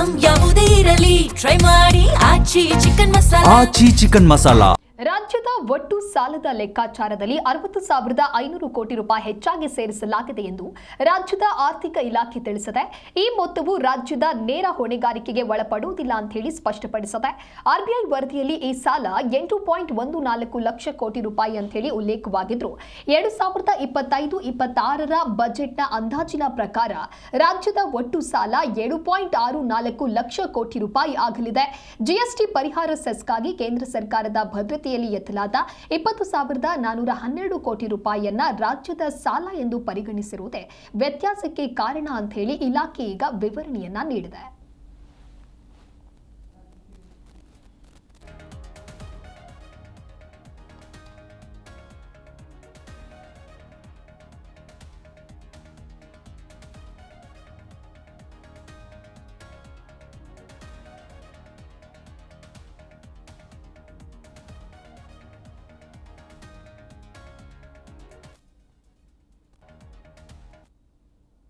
Item ಯಾವುದೇ ಇರಲಿ try ಮಾಡಿ ಆಚಿ ಚಿಕನ್ ಮಸಾಲಾ. ರಾಜ್ಯದ ಒಟ್ಟು ಸಾಲದ ಲೆಕ್ಕಾಚಾರದಲ್ಲಿ 60,500 ಕೋಟಿ ರೂಪಾಯಿ ಹೆಚ್ಚಾಗಿ ಸೇರಿಸಲಾಗಿದೆ ಎಂದು ರಾಜ್ಯದ ಆರ್ಥಿಕ ಇಲಾಖೆ ತಿಳಿಸಿದೆ. ಈ ಮೊತ್ತವು ರಾಜ್ಯದ ನೇರ ಹೊಣೆಗಾರಿಕೆಗೆ ಒಳಪಡುವುದಿಲ್ಲ ಅಂತ ಹೇಳಿ ಸ್ಪಷ್ಟಪಡಿಸಿದೆ. ಆರ್ಬಿಐ ವರದಿಯಲ್ಲಿ ಈ ಸಾಲ 8.14 ಲಕ್ಷ ಕೋಟಿ ರೂಪಾಯಿ ಅಂತ ಹೇಳಿ ಉಲ್ಲೇಖವಾಗಿದ್ರು. 2025-26ರ ಬಜೆಟ್ನ ಅಂದಾಜಿನ ಪ್ರಕಾರ ರಾಜ್ಯದ ಒಟ್ಟು ಸಾಲ 7.64 ಲಕ್ಷ ಕೋಟಿ ರೂಪಾಯಿ ಆಗಲಿದೆ. ಜಿಎಸ್ಟಿ ಪರಿಹಾರ ಸೆಸ್ಗಾಗಿ ಕೇಂದ್ರ ಸರ್ಕಾರದ ಭದ್ರತೆ ಎತ್ತಲಾದ 20,412 ಕೋಟಿ ರೂಪಾಯಿಯನ್ನ ರಾಜ್ಯದ ಸಾಲ ಎಂದು ಪರಿಗಣಿಸಿರುವುದೇ ವ್ಯತ್ಯಾಸಕ್ಕೆ ಕಾರಣ ಅಂತ ಹೇಳಿ ಇಲಾಖೆ ಈಗ ವಿವರಣೆಯನ್ನ ನೀಡಿದೆ.